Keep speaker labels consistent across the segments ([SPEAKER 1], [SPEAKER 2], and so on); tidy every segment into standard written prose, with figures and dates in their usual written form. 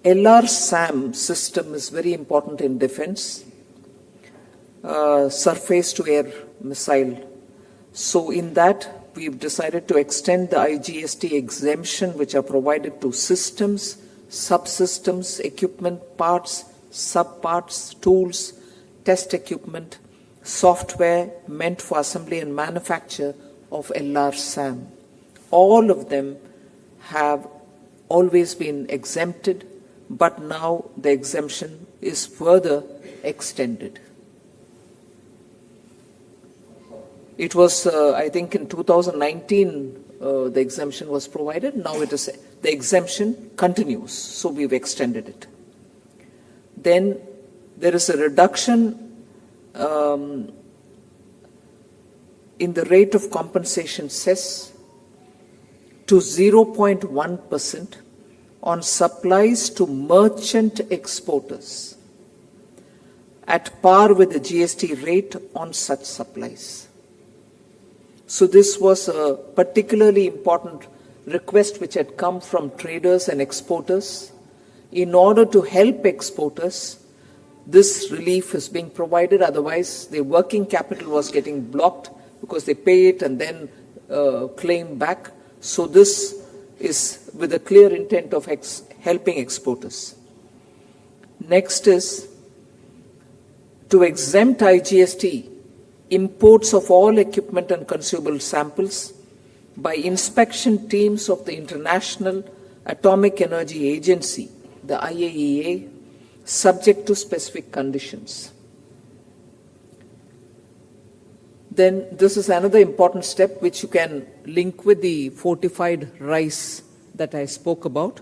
[SPEAKER 1] LRSAM system is very important in defense, surface-to-air missile. So in that, we've decided to extend the IGST exemption which are provided to systems, subsystems, equipment, parts, subparts, tools, test equipment, software meant for assembly and manufacture of LRSAM. All of them have always been exempted, but now the exemption is further extended. It was, I think, in 2019 the exemption was provided. Now it is the exemption continues, so we've extended it. Then there is a reduction in the rate of compensation cess to 0.1% on supplies to merchant exporters at par with the GST rate on such supplies. So this was a particularly important request which had come from traders and exporters. In order to help exporters, this relief is being provided. Otherwise, their working capital was getting blocked because they pay it and then claim back. So this is with a clear intent of helping exporters. Next is to exempt IGST imports of all equipment and consumable samples by inspection teams of the International Atomic Energy Agency, the IAEA, subject to specific conditions. Then this is another important step which you can link with the fortified rice that I spoke about,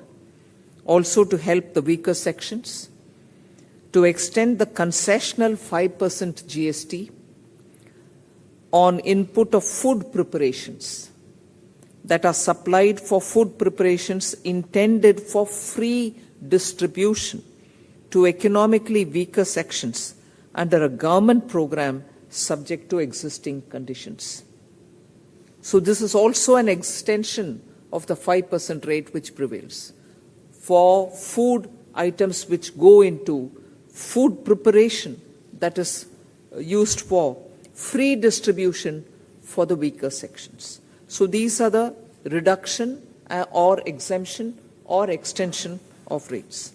[SPEAKER 1] also to help the weaker sections, to extend the concessional 5% GST on input of food preparations that are supplied for food preparations intended for free distribution to economically weaker sections under a government program subject to existing conditions. So this is also an extension of the 5% rate which prevails for food items which go into food preparation that is used for free distribution for the weaker sections. So these are the reduction or exemption or extension of rates.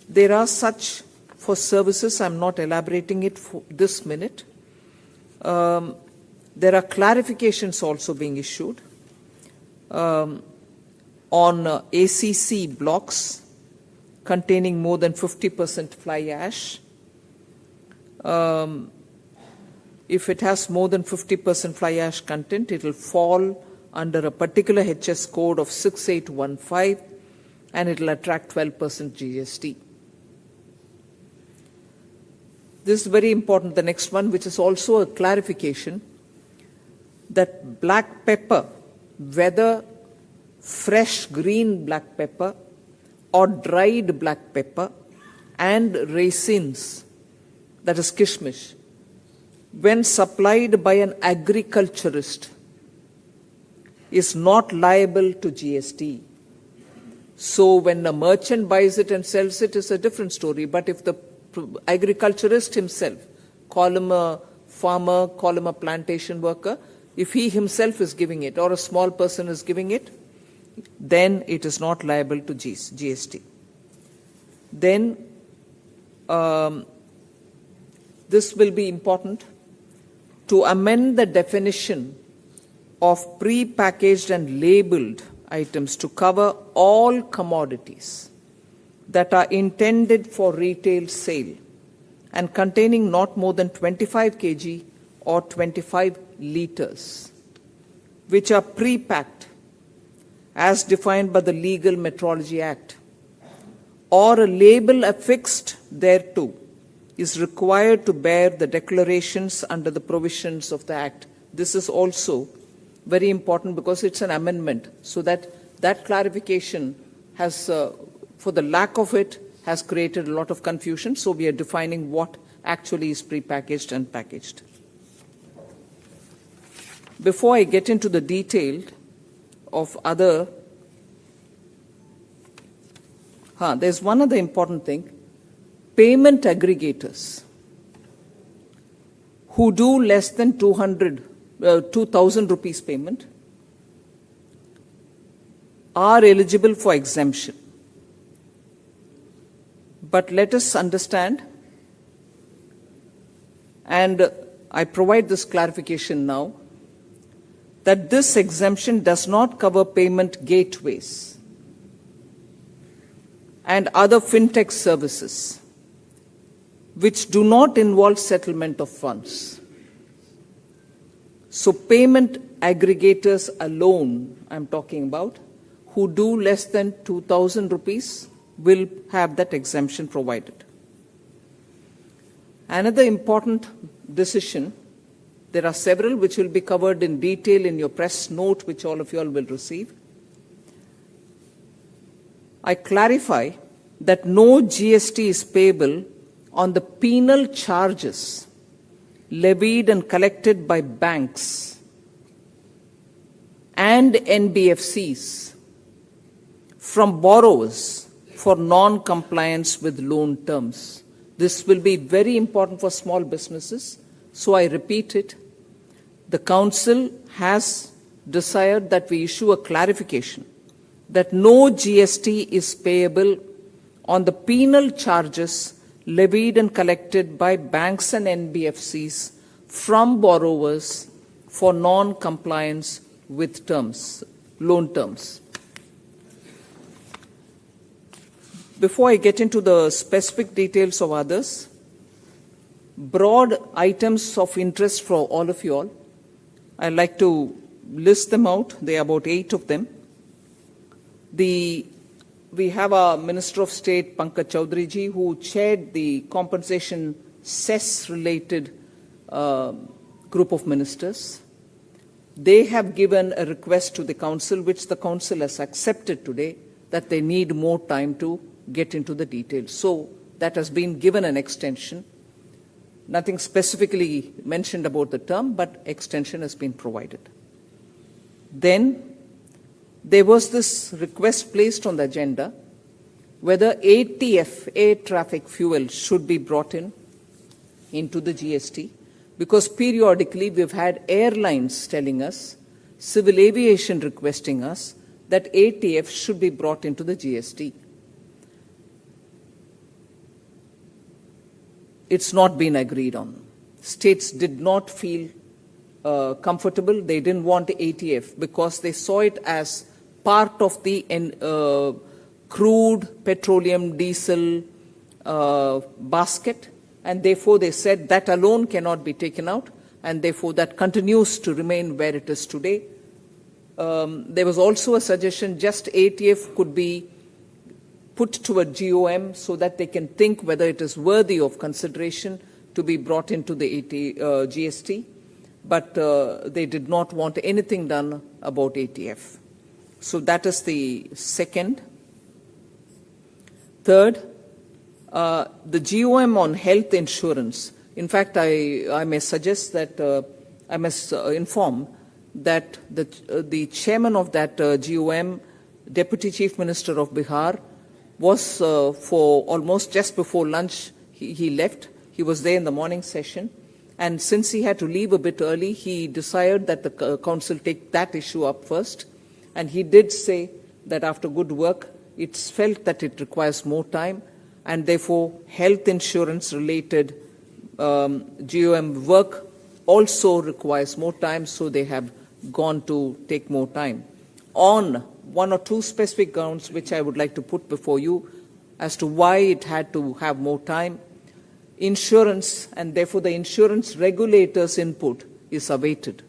[SPEAKER 1] There are such for services. I'm not elaborating it for this minute. There are clarifications also being issued on ACC blocks containing more than 50% fly ash. If it has more than 50% fly ash content, it will fall under a particular HS code of 6815 and it will attract 12% GST. This is very important, the next one, which is also a clarification that black pepper, whether fresh green black pepper or dried black pepper and raisins, that is kishmish, when supplied by an agriculturist, is not liable to GST. So when a merchant buys it and sells it, is a different story. But if the agriculturist himself, call him a farmer, call him a plantation worker, if he himself is giving it or a small person is giving it, then it is not liable to GST. Then this will be important to amend the definition of pre-packaged and labeled items to cover all commodities that are intended for retail sale and containing not more than 25 kg or 25 liters, which are pre-packed as defined by the Legal Metrology Act, or a label affixed thereto is required to bear the declarations under the provisions of the Act. This is also very important because it's an amendment, so that clarification has, for the lack of it, has created a lot of confusion. So we are defining what actually is pre-packaged and packaged. Before I get into the detail of other, there's one other important thing. Payment aggregators who do less than 2,000 rupees payment are eligible for exemption. But let us understand, and I provide this clarification now, that this exemption does not cover payment gateways and other fintech services which do not involve settlement of funds. So payment aggregators alone, I'm talking about, who do less than 2,000 rupees will have that exemption provided. Another important decision, there are several which will be covered in detail in your press note, which all of you all will receive. I clarify that no GST is payable on the penal charges levied and collected by banks and NBFCs from borrowers for non-compliance with loan terms. This will be very important for small businesses, so I repeat it. The Council has desired that we issue a clarification that no GST is payable on the penal charges levied and collected by banks and NBFCs from borrowers for non-compliance with terms, loan terms. Before I get into the specific details of others, broad items of interest for all of you all, I'd like to list them out. There are about 8 of them. We have our Minister of State, Pankaj Chaudhary ji, who chaired the compensation cess-related group of ministers. They have given a request to the Council, which the Council has accepted today, that they need more time to get into the details. So that has been given an extension. Nothing specifically mentioned about the term, but extension has been provided. Then there was this request placed on the agenda whether ATF, air traffic fuel, should be brought into the GST, because periodically we've had airlines telling us, civil aviation requesting us, that ATF should be brought into the GST. It's not been agreed on. States did not feel comfortable. They didn't want ATF because they saw it as part of the crude petroleum diesel basket, and therefore they said that alone cannot be taken out, and therefore that continues to remain where it is today. There was also a suggestion just ATF could be put to a GOM so that they can think whether it is worthy of consideration to be brought into the GST, but they did not want anything done about ATF. So that is the second. Third, the GOM on health insurance. In fact, I may suggest that I must inform that the chairman of that GOM, Deputy Chief Minister of Bihar, was for almost just before lunch, he left. He was there in the morning session. And since he had to leave a bit early, he decided that the Council take that issue up first. And he did say that after good work, it's felt that it requires more time, and therefore health insurance related GOM work also requires more time, so they have gone to take more time. On one or two specific grounds which I would like to put before you as to why it had to have more time, insurance and therefore the insurance regulator's input is awaited.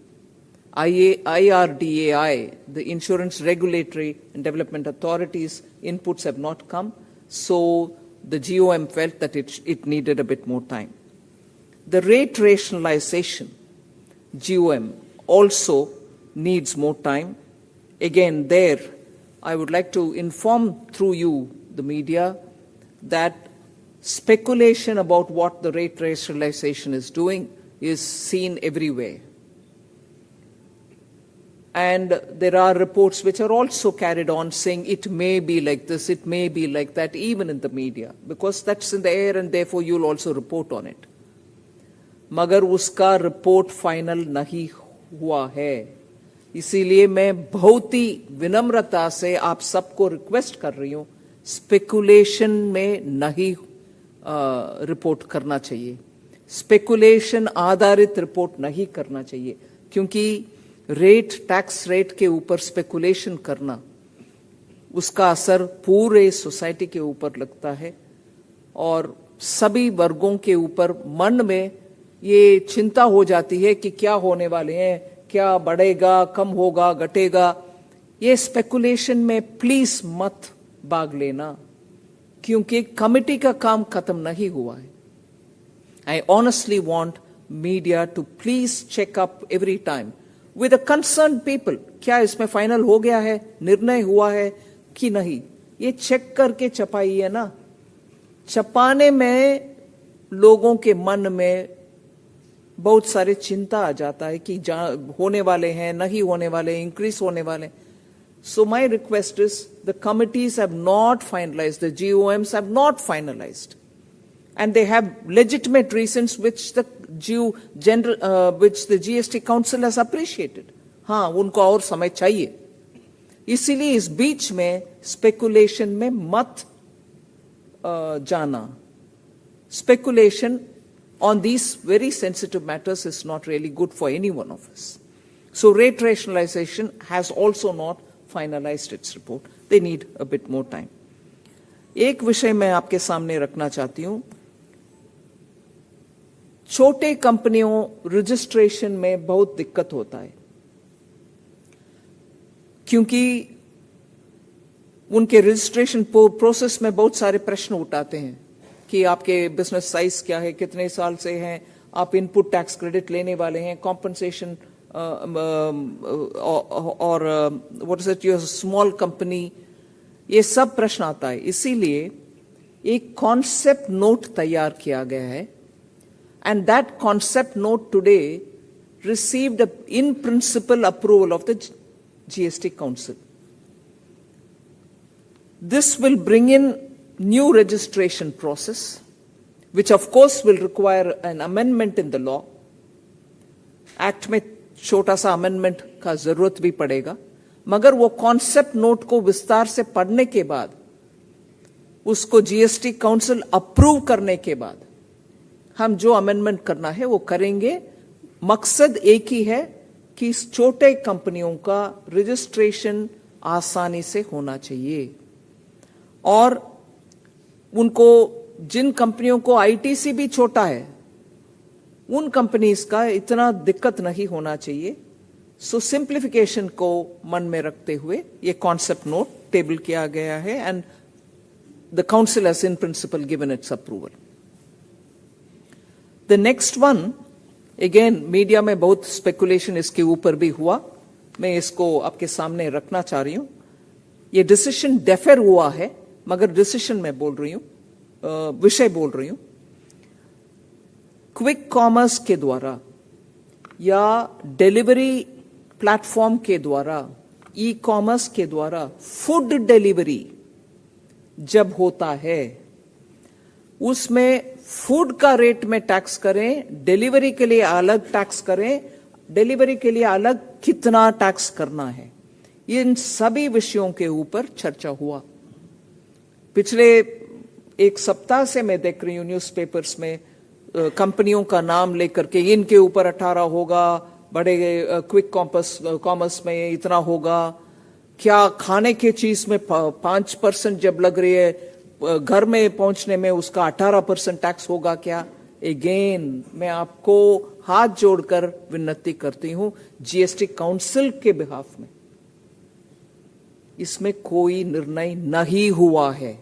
[SPEAKER 1] IRDAI, the Insurance Regulatory and Development Authority's inputs have not come, so the GOM felt that it needed a bit more time. The rate rationalization, GOM, also needs more time. Again, there, I would like to inform through you, the media, that speculation about what the rate rationalization is doing is seen everywhere. And there are reports which are also carried on saying it may be like this, it may be like that, even in the media, because that's in the air and therefore you'll also report on it. मगर उसका report final नहीं हुआ है, इसीलिए मैं बहुत ही विनम्रता से आप सबको रिक्वेस्ट कर रही हूं, स्पेकुलेशन में नहीं रिपोर्ट करना चाहिए, स्पेकुलेशन आधारित रिपोर्ट नहीं करना चाहिए, क्योंकि रेट, टैक्स रेट के ऊपर स्पेकुलेशन करना, उसका असर पूरे सोसाइटी के ऊपर लगता है और सभी वर्गों के ऊपर मन में ये चिंता हो जाती है कि क्या होने वाले हैं, क्या बढ़ेगा, कम होगा, घटेगा। ये स्पेकुलेशन में प्लीज मत भाग लेना, क्योंकि कमिटी का काम खत्म नहीं हुआ है। I honestly want media to please check up every time with a concerned people, क्या इसमें फाइनल हो गया है, निर्णय हुआ है कि नहीं, ये चेक करके छपाइए ना। छपाने में लोगों के मन में बहुत सारे चिंता आ जाता है कि होने वाले हैं, नहीं होने वाले, इंक्रीज होने वाले। So my request is the committees have not finalized, the GOMs have not finalized, and they have legitimate reasons which the which the GST Council has appreciated. हाँ, उनको और समय चाहिए, इसीलिए इस बीच में स्पेकुलेशन में मत जाना। Speculation on these very sensitive matters is not really good for any one of us. So rate rationalization has also not finalized its report. They need a bit more time. एक विषय मैं आपके सामने रखना चाहती हूं, छोटे कंपनियों रजिस्ट्रेशन में बहुत दिक्कत होता है, क्योंकि उनके रजिस्ट्रेशन प्रोसेस में बहुत सारे प्रश्न उठाते हैं कि आपके बिजनेस साइज क्या है, कितने साल से हैं, आप इनपुट टैक्स क्रेडिट लेने वाले हैं, कॉम्पनसेशन और what is it, your small company, ये सब प्रश्न आता है। इसीलिए एक कॉन्सेप्ट नोट तैयार किया गया है, and that concept note today received in principle approval of the GST Council. This will bring in new registration process, which of course will require an amendment in the law. Act में छोटा सा amendment का जरूरत भी पड़ेगा, मगर वो concept note को विस्तार से पढ़ने के बाद, उसको GST Council approve करने के बाद हम जो अमेंडमेंट करना है वो करेंगे। मकसद एक ही है कि इस छोटे कंपनियों का रजिस्ट्रेशन आसानी से होना चाहिए और उनको, जिन कंपनियों को आईटीसी भी छोटा है, उन कंपनीज का इतना दिक्कत नहीं होना चाहिए। सो सिंप्लीफिकेशन को मन में रखते हुए ये कॉन्सेप्ट नोट टेबल किया गया है and the council has in principle given it's approval. The next one, again, media में बहुत स्पेकुलेशन इसके ऊपर भी हुआ, मैं इसको आपके सामने रखना चाह रही हूं। ये डिसीजन डेफर हुआ है, मगर डिसीजन मैं बोल रही हूं, विषय बोल रही हूं। क्विक कॉमर्स के द्वारा या डिलीवरी प्लेटफॉर्म के द्वारा, ई कॉमर्स के द्वारा फूड डिलीवरी जब होता है, उसमें फूड का रेट में टैक्स करें, डिलीवरी के लिए अलग टैक्स करें, डिलीवरी के लिए अलग कितना टैक्स करना है, इन सभी विषयों के ऊपर चर्चा हुआ। पिछले एक सप्ताह से मैं देख रही हूं न्यूज़पेपर्स में कंपनियों का नाम लेकर के, इनके ऊपर 18 होगा, बड़े क्विक कॉमर्स में इतना होगा, क्या खाने की चीज में 5% जब लग रही है, घर में पहुंचने में उसका 18% टैक्स होगा क्या? अगेन मैं आपको हाथ जोड़कर विनती करती हूं जीएसटी काउंसिल के बिहाफ में, इसमें कोई निर्णय नहीं हुआ है,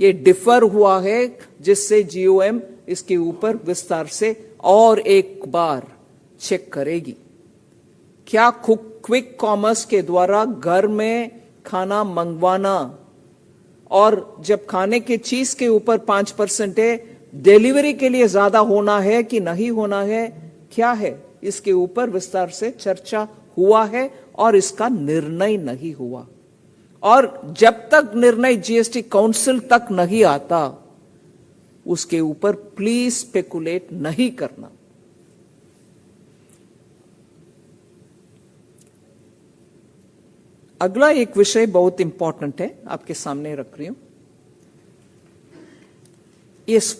[SPEAKER 1] ये डिफर हुआ है, जिससे जीओएम इसके ऊपर विस्तार से और एक बार चेक करेगी। क्या क्विक कॉमर्स के द्वारा घर में खाना मंगवाना और जब खाने की चीज के ऊपर 5% है, डिलीवरी के लिए ज्यादा होना है कि नहीं होना है, क्या है? इसके ऊपर विस्तार से चर्चा हुआ है और इसका निर्णय नहीं हुआ। और जब तक निर्णय जीएसटी काउंसिल तक नहीं आता, उसके ऊपर प्लीज स्पेकुलेट नहीं करना। अगला एक विषय बहुत इंपॉर्टेंट है, आपके सामने रख रही हूं। इस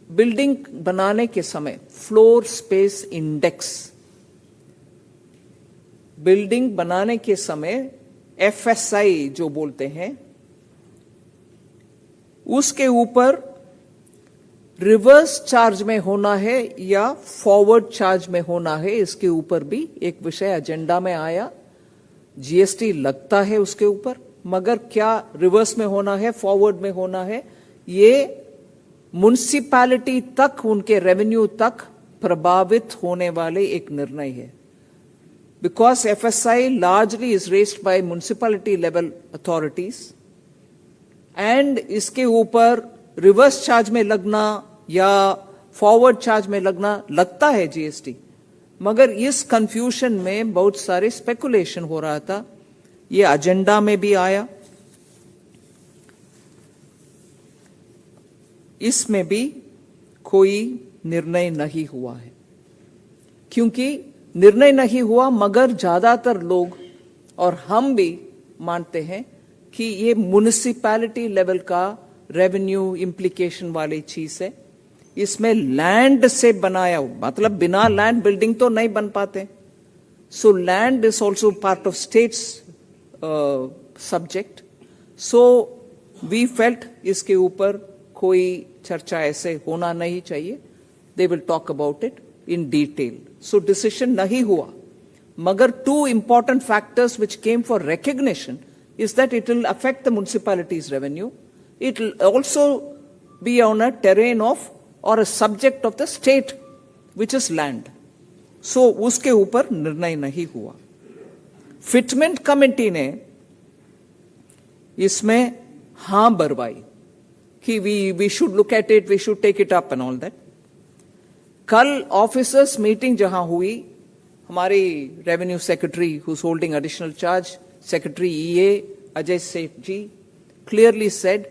[SPEAKER 1] बिल्डिंग बनाने के समय फ्लोर स्पेस इंडेक्स, बिल्डिंग बनाने के समय एफएसआई जो बोलते हैं, उसके ऊपर रिवर्स चार्ज में होना है या फॉरवर्ड चार्ज में होना है, इसके ऊपर भी एक विषय एजेंडा में आया। जीएसटी लगता है उसके ऊपर, मगर क्या रिवर्स में होना है, फॉरवर्ड में होना है, ये म्युनिसिपैलिटी तक, उनके रेवेन्यू तक प्रभावित होने वाले एक निर्णय है। Because FSI largely is raised bye municipality level authorities, and इसके ऊपर रिवर्स चार्ज में लगना या फॉरवर्ड चार्ज में लगना लगता है जीएसटी, मगर इस कंफ्यूजन में बहुत सारे स्पेकुलेशन हो रहा था। ये एजेंडा में भी आया, इसमें भी कोई निर्णय नहीं हुआ है। क्योंकि निर्णय नहीं हुआ, मगर ज्यादातर लोग और हम भी मानते हैं कि ये म्युनिसिपैलिटी लेवल का रेवेन्यू इंप्लीकेशन वाली चीज है। इसमें लैंड से बनाया, मतलब बिना लैंड बिल्डिंग तो नहीं बन पाते। So land is also part of states subject. So we felt इसके ऊपर कोई चर्चा ऐसे होना नहीं चाहिए। They will talk about it in detail. So decision नहीं हुआ, मगर two important factors which came for recognition is that it will affect the municipality's revenue. It will also be on a terrain of or a subject of the state, which is land. So उसके ऊपर निर्णय नहीं हुआ। Fitment committee ने इसमें हां बरवाई कि we should look at it, we should take it up and all that. कल ऑफिसर्स मीटिंग जहां हुई, हमारी revenue secretary who's holding additional charge, Secretary EA Ajay Seth ji clearly said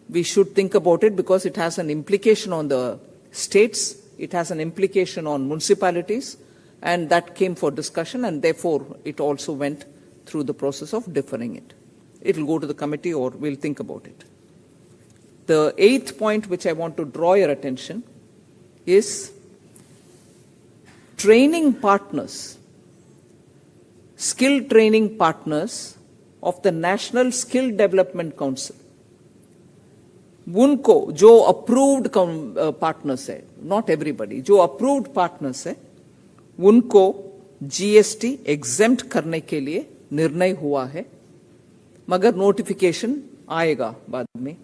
[SPEAKER 1] we should think about it because it has an implication on the states, it has an implication on municipalities, and that came for discussion, and therefore it also went through the process of deferring it. It will go to the committee or we'll think about it. The eighth point which I want to draw your attention is training partners, skill training partners of the National Skill Development Council. उनको जो approved partners है, not everybody, जो approved partners है, उनको GST exempt करने के लिए निर्णय हुआ है, मगर नोटिफिकेशन आएगा बाद में।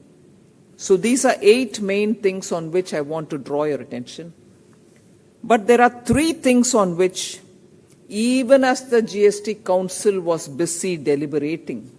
[SPEAKER 1] So these are 8 main things on which I want to draw your attention. But there are 3 things on which, even as the GST Council was busy deliberating,